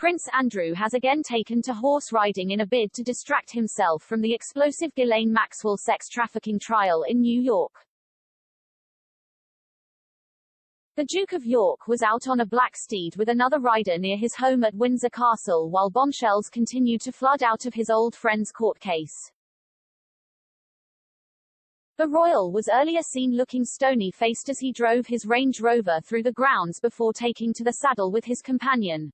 Prince Andrew has again taken to horse riding in a bid to distract himself from the explosive Ghislaine Maxwell sex trafficking trial in New York. The Duke of York was out on a black steed with another rider near his home at Windsor Castle while bombshells continued to flood out of his old friend's court case. The royal was earlier seen looking stony-faced as he drove his Range Rover through the grounds before taking to the saddle with his companion.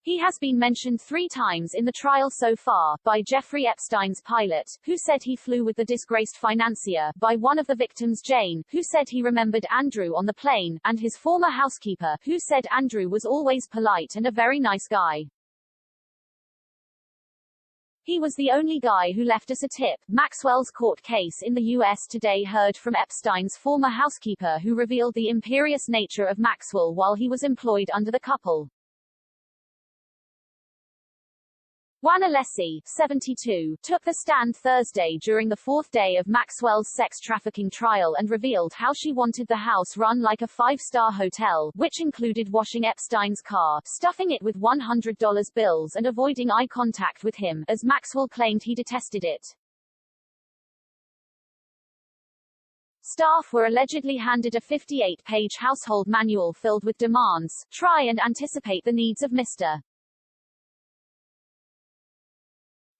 He has been mentioned 3 times in the trial so far, by Jeffrey Epstein's pilot, who said he flew with the disgraced financier, by one of the victims Jane, who said he remembered Andrew on the plane, and his former housekeeper, who said Andrew was always polite and a very nice guy. He was the only guy who left us a tip. Maxwell's court case in the U.S. today heard from Epstein's former housekeeper who revealed the imperious nature of Maxwell while he was employed under the couple. Juana Alessi, 72, took the stand Thursday during the 4th day of Maxwell's sex trafficking trial and revealed how she wanted the house run like a 5-star hotel, which included washing Epstein's car, stuffing it with $100 bills and avoiding eye contact with him, as Maxwell claimed he detested it. Staff were allegedly handed a 58-page household manual filled with demands. Try and anticipate the needs of Mr.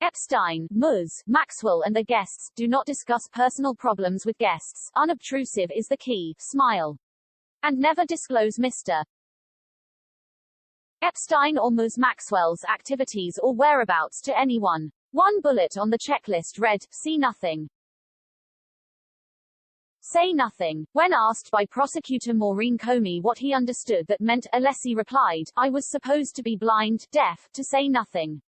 Epstein, Ms. Maxwell and the guests do not discuss personal problems with guests. Unobtrusive is the key. Smile. And never disclose Mr. Epstein or Ms. Maxwell's activities or whereabouts to anyone. One bullet on the checklist read, see nothing. Say nothing. When asked by prosecutor Maureen Comey what he understood that meant, Alessi replied, I was supposed to be blind, deaf, to say nothing.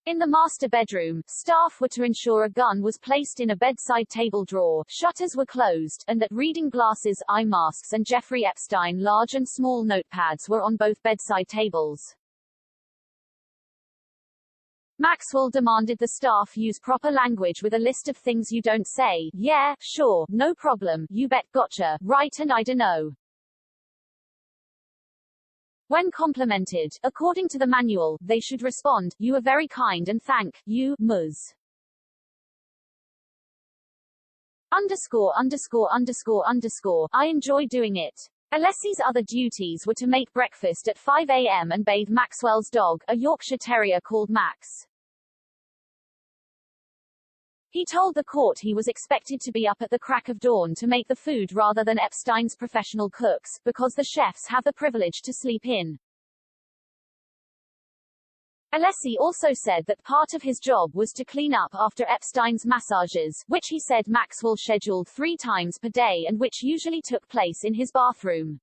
In the master bedroom, staff were to ensure a gun was placed in a bedside table drawer, shutters were closed, and that reading glasses, eye masks and Jeffrey Epstein large and small notepads were on both bedside tables. Maxwell demanded the staff use proper language with a list of things you don't say. Yeah, sure, no problem, you bet, gotcha, right, and I dunno. When complimented, according to the manual, they should respond, you are very kind and thank you, Ms. I enjoy doing it. Alessi's other duties were to make breakfast at 5 a.m. and bathe Maxwell's dog, a Yorkshire Terrier called Max. He told the court he was expected to be up at the crack of dawn to make the food rather than Epstein's professional cooks, because the chefs have the privilege to sleep in. Alessi also said that part of his job was to clean up after Epstein's massages, which he said Maxwell scheduled 3 times per day and which usually took place in his bathroom.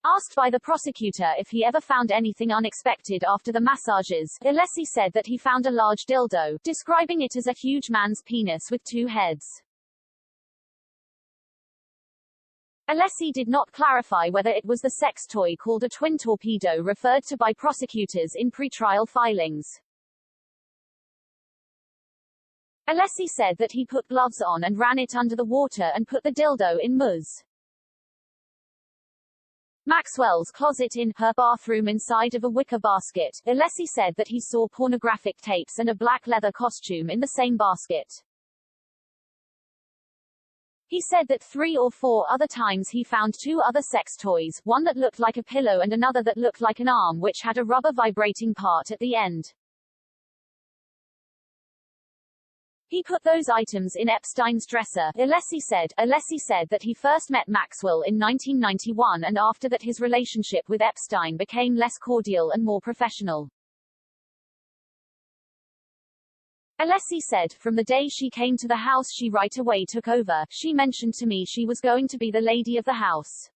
Asked by the prosecutor if he ever found anything unexpected after the massages, Alessi said that he found a large dildo, describing it as a huge man's penis with 2 heads. Alessi did not clarify whether it was the sex toy called a twin torpedo referred to by prosecutors in pretrial filings. Alessi said that he put gloves on and ran it under the water and put the dildo in Ms. Maxwell's closet in her bathroom inside of a wicker basket. Alessi said that he saw pornographic tapes and a black leather costume in the same basket. He said that 3 or 4 other times he found 2 other sex toys, one that looked like a pillow and another that looked like an arm which had a rubber vibrating part at the end. He put those items in Epstein's dresser, Alessi said. Alessi said that he first met Maxwell in 1991 and after that his relationship with Epstein became less cordial and more professional. Alessi said, from the day she came to the house she right away took over. She mentioned to me she was going to be the lady of the house.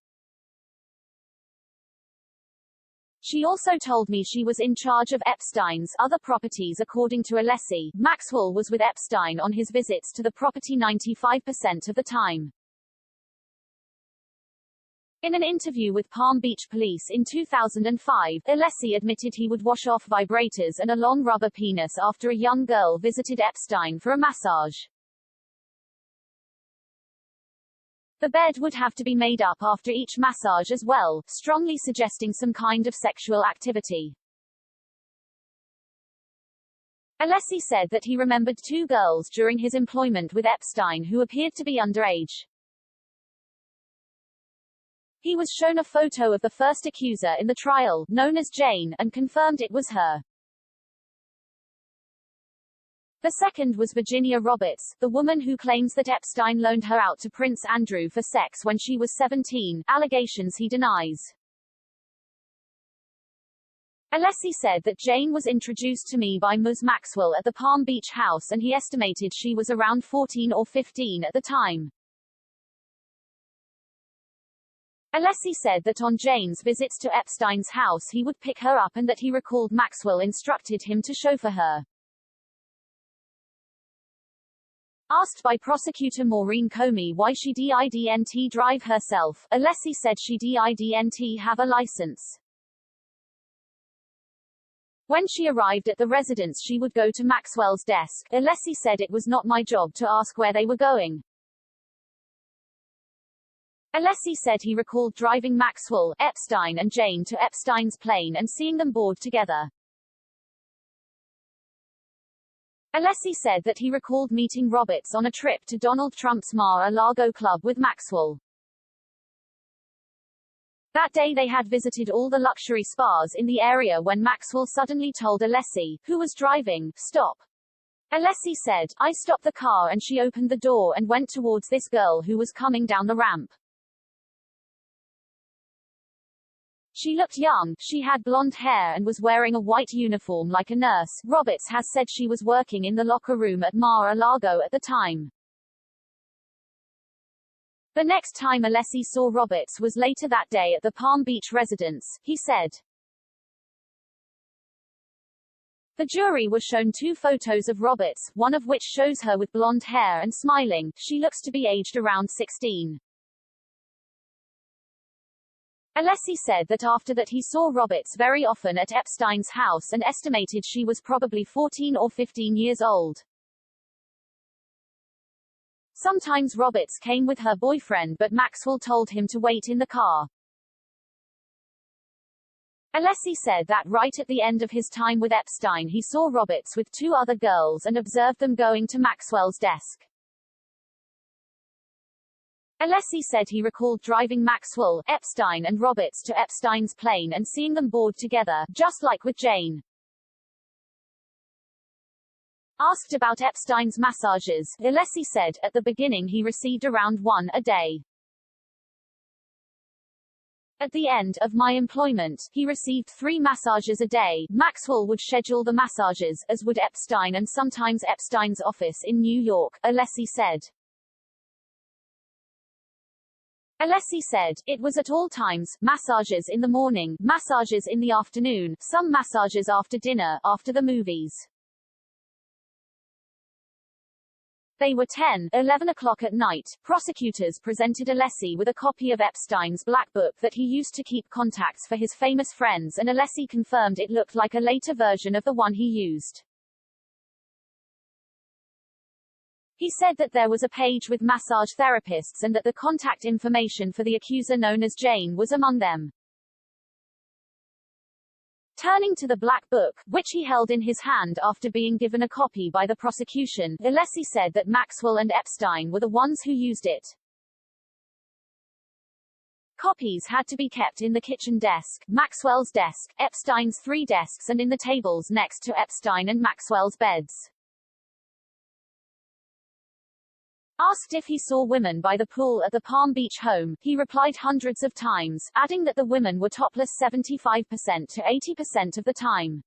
She also told me she was in charge of Epstein's other properties. According to Alessi, Maxwell was with Epstein on his visits to the property 95% of the time. In an interview with Palm Beach Police in 2005, Alessi admitted he would wash off vibrators and a long rubber penis after a young girl visited Epstein for a massage. The bed would have to be made up after each massage as well, strongly suggesting some kind of sexual activity. Alessi said that he remembered 2 girls during his employment with Epstein who appeared to be underage. He was shown a photo of the first accuser in the trial, known as Jane, and confirmed it was her. The second was Virginia Roberts, the woman who claims that Epstein loaned her out to Prince Andrew for sex when she was 17, allegations he denies. Alessi said that Jane was introduced to me by Ms. Maxwell at the Palm Beach house and he estimated she was around 14 or 15 at the time. Alessi said that on Jane's visits to Epstein's house he would pick her up and that he recalled Maxwell instructed him to chauffeur her. Asked by prosecutor Maureen Comey why she didn't drive herself, Alessi said she didn't have a license. When she arrived at the residence she would go to Maxwell's desk. Alessi said it was not my job to ask where they were going. Alessi said he recalled driving Maxwell, Epstein and Jane to Epstein's plane and seeing them board together. Alessi said that he recalled meeting Roberts on a trip to Donald Trump's Mar-a-Lago club with Maxwell. That day they had visited all the luxury spas in the area when Maxwell suddenly told Alessi, who was driving, stop. Alessi said, I stopped the car and she opened the door and went towards this girl who was coming down the ramp. She looked young, she had blonde hair and was wearing a white uniform like a nurse. Roberts has said she was working in the locker room at Mar-a-Lago at the time. The next time Alessi saw Roberts was later that day at the Palm Beach residence, he said. The jury was shown 2 photos of Roberts, one of which shows her with blonde hair and smiling. She looks to be aged around 16. Alessi said that after that he saw Roberts very often at Epstein's house and estimated she was probably 14 or 15 years old. Sometimes Roberts came with her boyfriend but Maxwell told him to wait in the car. Alessi said that right at the end of his time with Epstein he saw Roberts with 2 other girls and observed them going to Maxwell's desk. Alessi said he recalled driving Maxwell, Epstein and Roberts to Epstein's plane and seeing them board together, just like with Jane. Asked about Epstein's massages, Alessi said, at the beginning he received around 1 a day. At the end of my employment, he received 3 massages a day. Maxwell would schedule the massages, as would Epstein and sometimes Epstein's office in New York, Alessi said. Alessi said, it was at all times, massages in the morning, massages in the afternoon, some massages after dinner, after the movies. They were 10, 11 o'clock at night. Prosecutors presented Alessi with a copy of Epstein's Black Book that he used to keep contacts for his famous friends and Alessi confirmed it looked like a later version of the one he used. He said that there was a page with massage therapists and that the contact information for the accuser known as Jane was among them. Turning to the Black Book, which he held in his hand after being given a copy by the prosecution, Alessi said that Maxwell and Epstein were the ones who used it. Copies had to be kept in the kitchen desk, Maxwell's desk, Epstein's 3 desks and in the tables next to Epstein and Maxwell's beds. Asked if he saw women by the pool at the Palm Beach home, he replied hundreds of times, adding that the women were topless 75% to 80% of the time.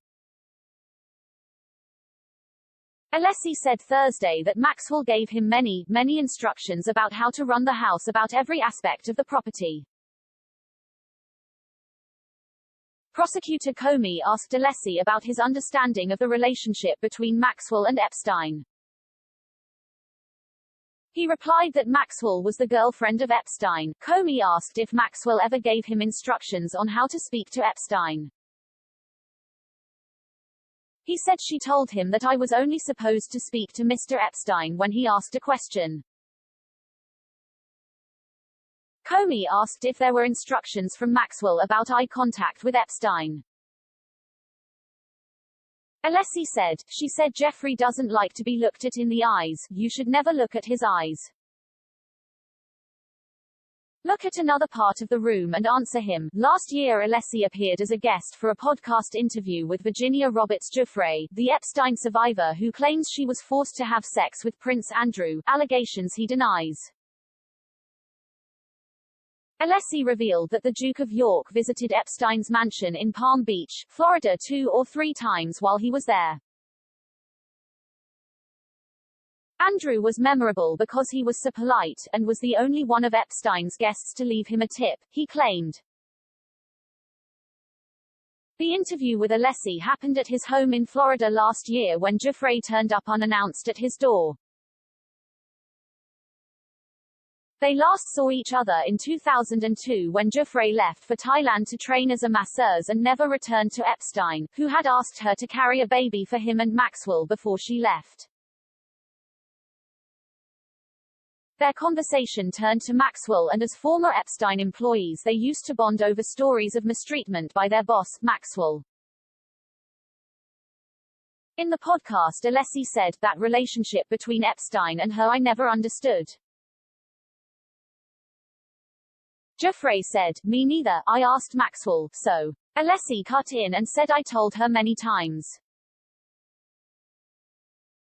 Alessi said Thursday that Maxwell gave him many instructions about how to run the house about every aspect of the property. Prosecutor Comey asked Alessi about his understanding of the relationship between Maxwell and Epstein. He replied that Maxwell was the girlfriend of Epstein. Comey asked if Maxwell ever gave him instructions on how to speak to Epstein. He said she told him that I was only supposed to speak to Mr. Epstein when he asked a question. Comey asked if there were instructions from Maxwell about eye contact with Epstein. Alessi said, "She said Jeffrey doesn't like to be looked at in the eyes. You should never look at his eyes. Look at another part of the room and answer him." Last year Alessi appeared as a guest for a podcast interview with Virginia Roberts Giuffre, the Epstein survivor who claims she was forced to have sex with Prince Andrew, allegations he denies. Alessi revealed that the Duke of York visited Epstein's mansion in Palm Beach, Florida 2 or 3 times while he was there. Andrew was memorable because he was so polite, and was the only one of Epstein's guests to leave him a tip, he claimed. The interview with Alessi happened at his home in Florida last year when Giuffre turned up unannounced at his door. They last saw each other in 2002 when Giuffre left for Thailand to train as a masseuse and never returned to Epstein, who had asked her to carry a baby for him and Maxwell before she left. Their conversation turned to Maxwell, and as former Epstein employees they used to bond over stories of mistreatment by their boss, Maxwell. In the podcast Alessi said, "That relationship between Epstein and her I never understood." Giuffre said, "Me neither, I asked Maxwell, so." Alessi cut in and said, "I told her many times.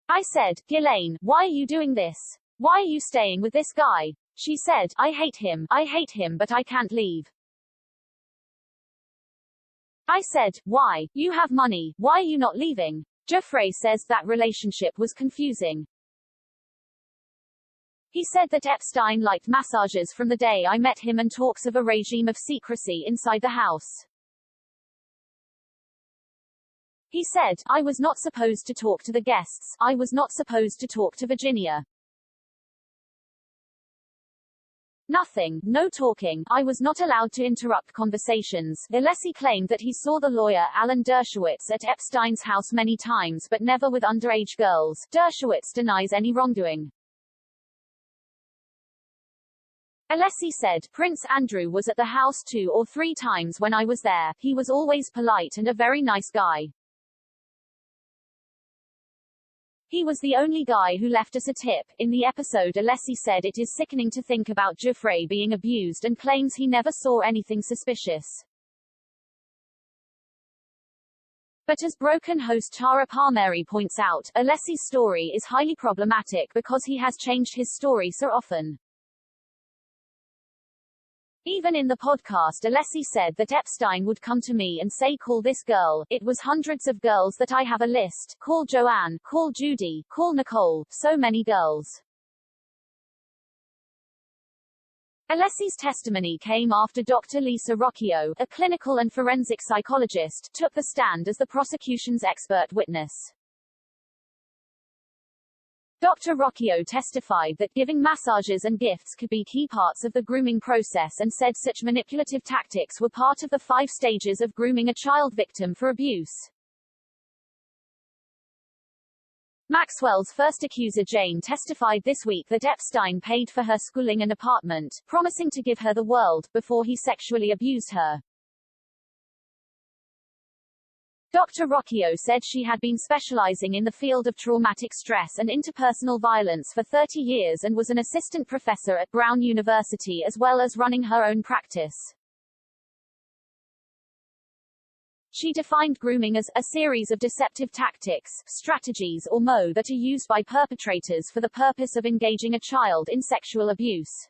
I said, Ghislaine, why are you doing this? Why are you staying with this guy?" She said, I hate him, but I can't leave." I said, "Why? You have money, why are you not leaving?" Giuffre says that relationship was confusing. He said that Epstein liked massages from the day I met him and talks of a regime of secrecy inside the house. He said, "I was not supposed to talk to the guests, I was not supposed to talk to Virginia. Nothing, no talking, I was not allowed to interrupt conversations." Alessi claimed that he saw the lawyer Alan Dershowitz at Epstein's house many times but never with underage girls. Dershowitz denies any wrongdoing. Alessi said, "Prince Andrew was at the house 2 or 3 times when I was there. He was always polite and a very nice guy. He was the only guy who left us a tip." In the episode Alessi said it is sickening to think about Giuffre being abused and claims he never saw anything suspicious. But as broken host Tara Palmieri points out, Alessi's story is highly problematic because he has changed his story so often. Even in the podcast Alessi said that Epstein would come to me and say, "Call this girl, it was hundreds of girls that I have a list, call Joanne, call Judy, call Nicole, so many girls." Alessi's testimony came after Dr. Lisa Rocchio, a clinical and forensic psychologist, took the stand as the prosecution's expert witness. Dr. Rocchio testified that giving massages and gifts could be key parts of the grooming process and said such manipulative tactics were part of the 5 stages of grooming a child victim for abuse. Maxwell's first accuser Jane testified this week that Epstein paid for her schooling and apartment, promising to give her the world, before he sexually abused her. Dr. Rocchio said she had been specializing in the field of traumatic stress and interpersonal violence for 30 years and was an assistant professor at Brown University as well as running her own practice. She defined grooming as a series of deceptive tactics, strategies or that are used by perpetrators for the purpose of engaging a child in sexual abuse.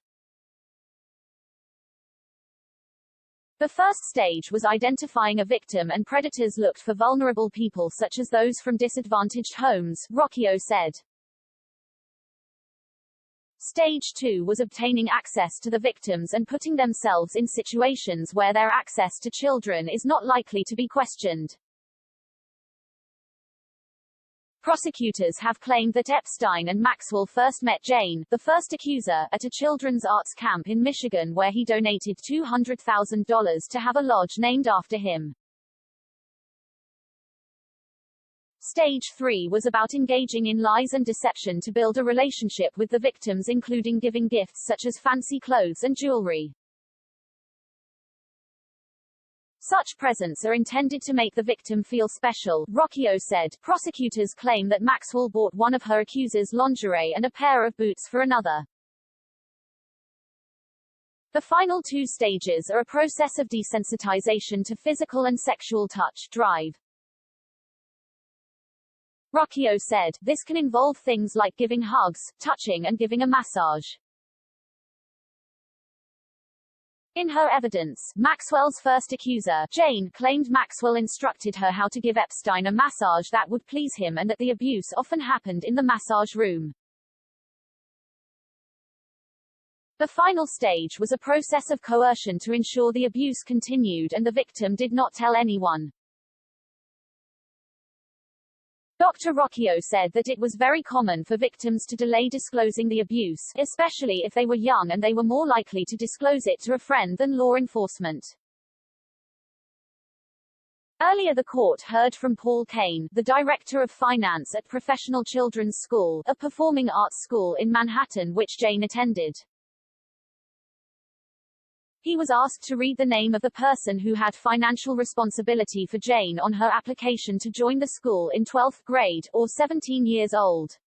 The first stage was identifying a victim, and predators looked for vulnerable people such as those from disadvantaged homes, Rocchio said. Stage 2 was obtaining access to the victims and putting themselves in situations where their access to children is not likely to be questioned. Prosecutors have claimed that Epstein and Maxwell first met Jane, the first accuser, at a children's arts camp in Michigan where he donated $200,000 to have a lodge named after him. Stage 3 was about engaging in lies and deception to build a relationship with the victims, including giving gifts such as fancy clothes and jewelry. Such presents are intended to make the victim feel special, Rocchio said. Prosecutors claim that Maxwell bought one of her accuser's lingerie and a pair of boots for another. The final two stages are a process of desensitization to physical and sexual touch, drive. Rocchio said, this can involve things like giving hugs, touching and giving a massage. In her evidence, Maxwell's first accuser, Jane, claimed Maxwell instructed her how to give Epstein a massage that would please him and that the abuse often happened in the massage room. The final stage was a process of coercion to ensure the abuse continued and the victim did not tell anyone. Dr. Rocchio said that it was very common for victims to delay disclosing the abuse, especially if they were young, and they were more likely to disclose it to a friend than law enforcement. Earlier the court heard from Paul Kane, the director of finance at Professional Children's School, a performing arts school in Manhattan which Jane attended. He was asked to read the name of the person who had financial responsibility for Jane on her application to join the school in 12th grade, or 17 years old.